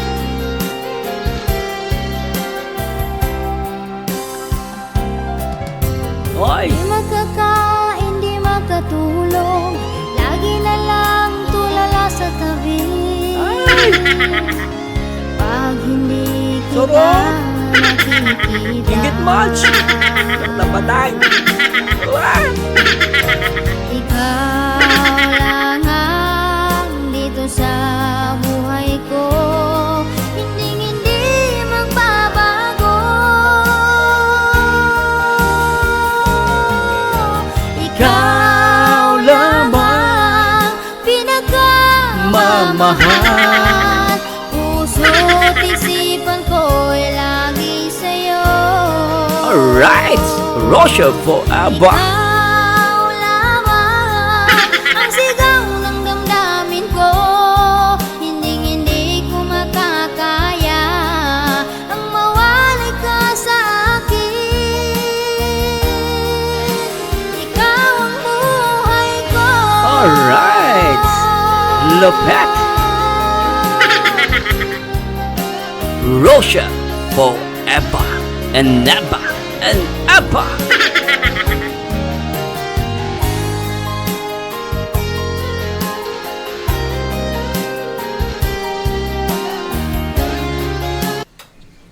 Oy. Di makakain, di makatulog, lagi na lang tulala sa tabi. Pag hindi kita Sarap. nakikita, Ingit much. Napatay. ikaw lang ang dito sa buhay ko. Hindi magbabago. Ikaw lamang pinagmamahal. Puso't isipan ko'y lagi sa'yo. Alright. Roshan forever. Ikaw lamang ang sigaw ng damdamin ko. Hinding-hindi ko makakaya ang mawali ka sa akin. Ikaw ang buhay ko. Alright. Lopet. Roshan forever and never and ever.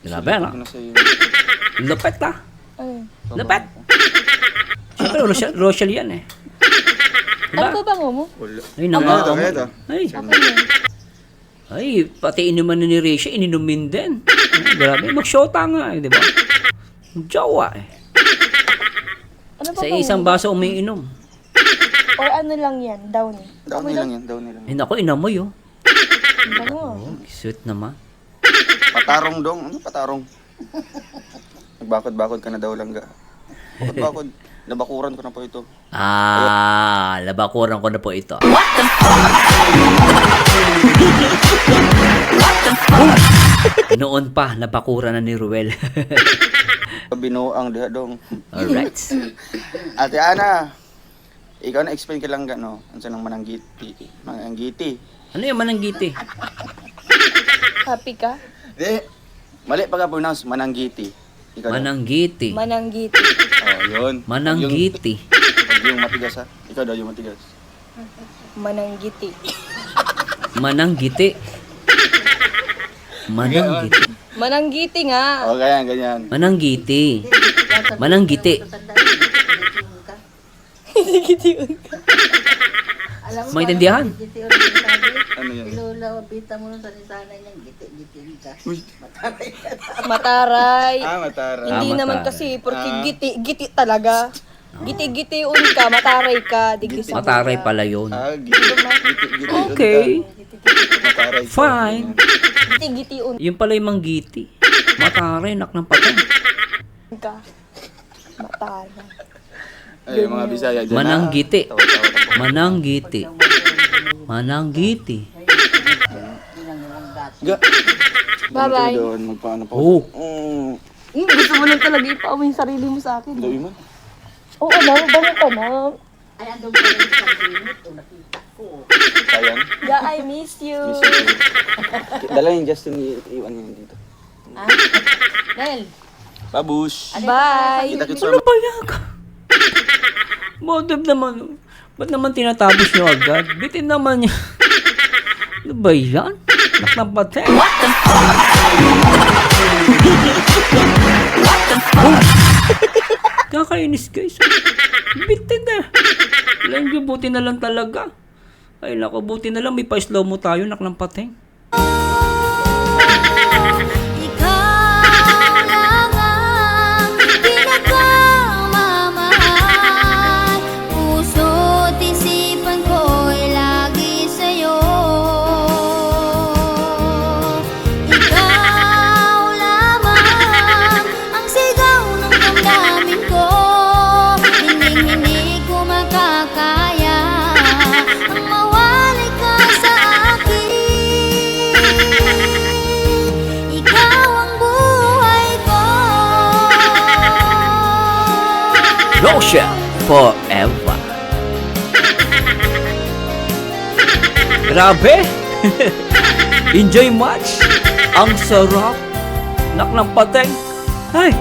Grabe, no? Ano sa'yo? Lopet na. Ay. Lopet. Siyempre, Rochelle yan eh. Ano Diba? ba bango mo? Wala. Ay, Kaya naka. ito, kaya ito. Ay, pati inuman ni Risha, ininumin din. Ay, grabe, mag-shota nga eh, di ba? Jowa eh. Ano ba Sa bango isang mo? baso umiinom. Or ano lang yan? Downy. Down lang yan, down lang. Ay, naku, inamoy oh. Bango. Sweet naman. Patarong dong, ano patarong? Nagbakod-bakod ka na daw lang ga. Bakod-bakod. Nabakuran ko na po ito. Ah, labakuran ko na po ito. Noon pa, nabakuran na ni Ruel. Binuang diha dong. Alright. Ate Ana, ikaw na explain ka lang gano. Ano sa nang mananggiti? Mananggiti. Ano yung mananggiti? Happy ka? Di, mali pagka-pronounce, mananggiti. Ikaw daw. Mananggiti. Mananggiti. Oh, yun. Mananggiti. Huwag yung matigas ha. Ikaw daw yung matigas. Mananggiti. Mananggiti. Mananggiti. Mananggiti nga. Oh, ganyan, ganyan. Mananggiti. Mananggiti. Giti-gitiun ka. Alam mo, Maintindihan? giti ulit sabi. Ano yun? Ilula, pita mo nung sana niyang giti-gitiin ka. Uy. Mataray ka na. Mataray. Matara. Hindi Ah, naman mataray. kasi, porque giti talaga. Giti-gitiun ka, mataray ka. Digli sa Mataray pala yun. Giti. Okay. Mataray. Fine. Giti-gitiun Yung pala yung manggiti. Mataray, nak ng patay. ka. Mataray. Ay, mga Bisaya dyan. Mananggiti. Tawa-tawa na po. Mananggiti. Mananggiti. Ga. Bye-bye. Doon, magpaano po. Oh. Gusto mo lang talaga ipaamoy yung sarili mo sa akin. Dawi man. Oo, bango ka na. Ay, andun pa rin sa limit. O, nakita ko. Sayang. Ja, I miss you. Miss you. Dala yung Justin, iwan niya dito. Ah? Nel, Babush. Bye. Kita-kits Ano ba yan? Modem naman. Ba't naman tinatapos nyo agad? Bitin naman niya. Ano ba yan? Nak ng patay. Boom! Kakainis guys. Bitin na. Alam nyo, buti na lang talaga. Ay nako, buti na lang may pa-slow mo tayo, naklampating. Ikaw lang ang pinakamamahal. Puso't isipan ko'y lagi sa'yo. Ikaw lamang ang sigaw ng damdamin ko. Hindi ko makakaya ang mawalay ka sa akin. Ikaw ang buhay ko. Rochelle forever. Grabe! Enjoy much! Ang sarap! Naklampating! Ay!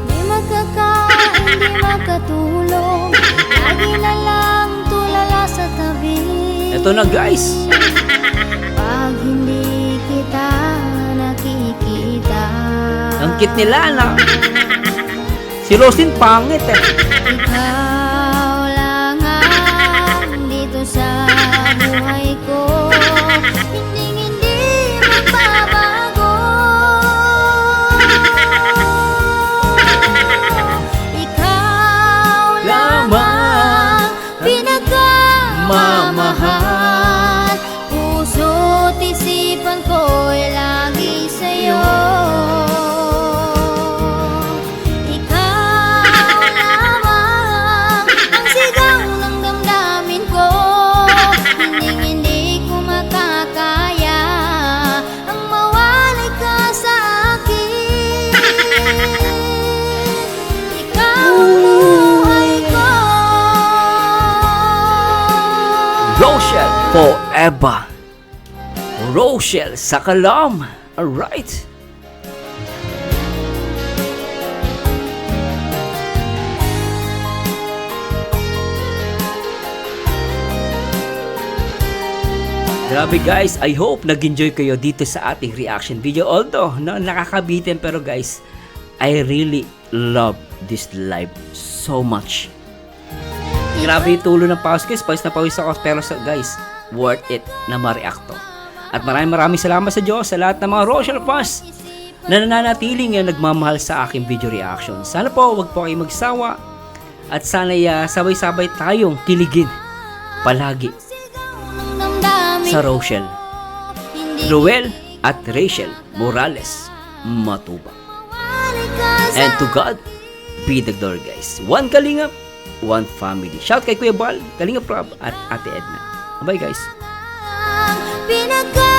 Di makakain, di makatulog. Lagi na lang tulala sa tabi. Ito na guys! Pag hindi kita nakikita. Ang cute nila na! Si Rosin pangit eh! Ikaw lang ang dito sa buhay ko. Hindi magbabago. Ikaw lamang pinakamamahal. Puso't isipan ko'y lagi sa'yo. Ikaw lamang ang sigaw ng damdamin ko. Hindi ko makakaya ang mawalay ka sa akin. Ikaw ang buhay ko. Rochelle forever! Rochelle sa kalam! Alright! Grabe guys, I hope nag-enjoy kayo dito sa ating reaction video. Although, nakakabitin pero guys, I really love this live so much. Grabe yung tulo ng pawis guys, pawis na pawis ako pero guys, worth it na ma-react to. At maraming salamat sa Diyos sa lahat ng mga Rochelle fans na nananatiling nagmamahal sa aking video reaction. Sana po wag po kayo magsawa at sana sabay-sabay tayong kiligin palagi sa Rochelle, Ruel at Rachel Morales Matubang. And to God be the glory guys. One Kalingap, one family. Shout kay Kuya Bal, Kalingap Rob at Ate Edna. Bye guys. Pinaka